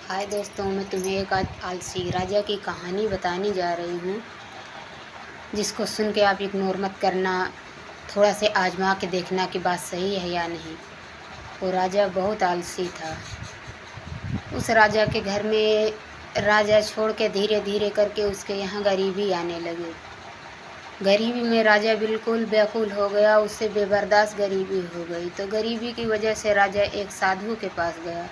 हाय दोस्तों, मैं तुम्हें एक आज आलसी राजा की कहानी बताने जा रही हूँ, जिसको सुन के आप इग्नोर मत करना। थोड़ा से आजमा के देखना कि बात सही है या नहीं। वो राजा बहुत आलसी था। उस राजा के घर में राजा छोड़ के धीरे धीरे करके उसके यहाँ गरीबी आने लगी। गरीबी में राजा बिल्कुल व्याकुल हो गया, उससे बेबर्दाश्त गरीबी हो गई। तो गरीबी की वजह से राजा एक साधु के पास गया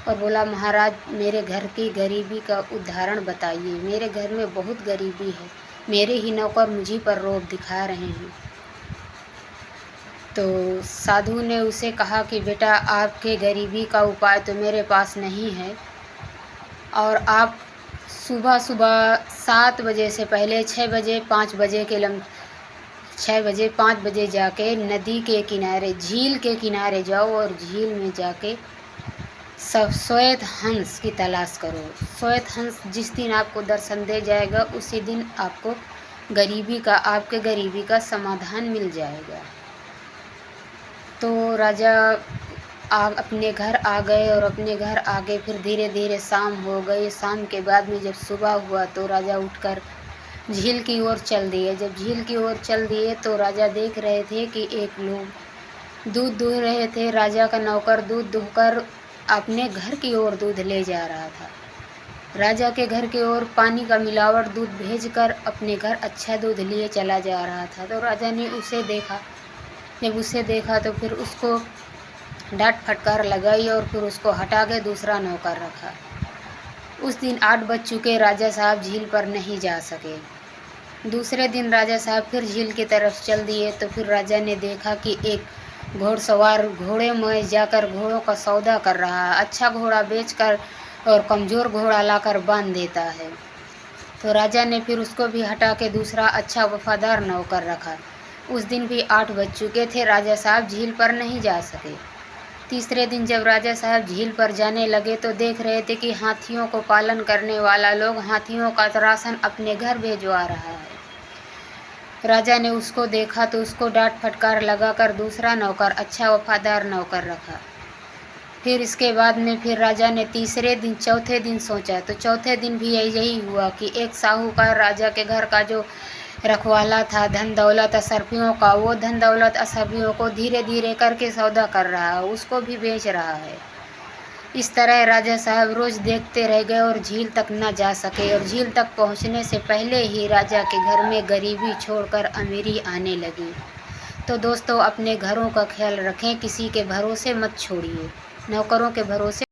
और बोला, महाराज मेरे घर की गरीबी का उदाहरण बताइए। मेरे घर में बहुत गरीबी है, मेरे ही नौकर मुझी पर रौब दिखा रहे हैं। तो साधु ने उसे कहा कि बेटा, आपके गरीबी का उपाय तो मेरे पास नहीं है, और आप सुबह सुबह 7 बजे से पहले 6 बजे 5 बजे के 6 बजे 5 बजे जाके नदी के किनारे, झील के किनारे जाओ और झील में जाके सब श्वेत हंस की तलाश करो। श्वेत हंस जिस दिन आपको दर्शन दे जाएगा, उसी दिन आपको आपके गरीबी का समाधान मिल जाएगा। तो राजा अपने घर आ गए और अपने घर आगे फिर धीरे धीरे शाम हो गई। शाम के बाद में जब सुबह हुआ तो राजा उठकर झील की ओर चल दिए। जब झील की ओर चल दिए तो राजा देख रहे थे कि एक लोग दूध दूह रहे थे। राजा का नौकर दूध दूहकर अपने घर की ओर दूध ले जा रहा था। राजा के घर की ओर पानी का मिलावट दूध भेजकर अपने घर अच्छा दूध लिए चला जा रहा था। तो राजा ने उसे देखा। जब उसे देखा तो फिर उसको डांट फटकार लगाई और फिर उसको हटा के दूसरा नौकर रखा। उस दिन 8 बज चुके, राजा साहब झील पर नहीं जा सके। दूसरे दिन राजा साहब फिर झील की तरफ चल दिए। तो फिर राजा ने देखा कि एक घोड़सवार घोड़े में जाकर घोड़ों का सौदा कर रहा है। अच्छा घोड़ा बेचकर और कमज़ोर घोड़ा लाकर बांध देता है। तो राजा ने फिर उसको भी हटा के दूसरा अच्छा वफादार नौकर रखा। उस दिन भी 8 बज चुके थे, राजा साहब झील पर नहीं जा सके। तीसरे दिन जब राजा साहब झील पर जाने लगे तो देख रहे थे कि हाथियों को पालन करने वाला लोग हाथियों का राशन अपने घर भेजवा रहा है। राजा ने उसको देखा तो उसको डांट फटकार लगाकर दूसरा नौकर, अच्छा वफादार नौकर रखा। फिर इसके बाद में फिर राजा ने चौथे दिन सोचा। तो चौथे दिन भी यही हुआ कि एक साहूकार राजा के घर का जो रखवाला था, धन दौलत अशरफियों का, वो धन दौलत अशरफियों को धीरे धीरे करके सौदा कर रहा है, उसको भी बेच रहा है। इस तरह राजा साहब रोज़ देखते रह गए और झील तक न जा सके। और झील तक पहुंचने से पहले ही राजा के घर में गरीबी छोड़कर अमीरी आने लगी। तो दोस्तों, अपने घरों का ख्याल रखें, किसी के भरोसे मत छोड़िए, नौकरों के भरोसे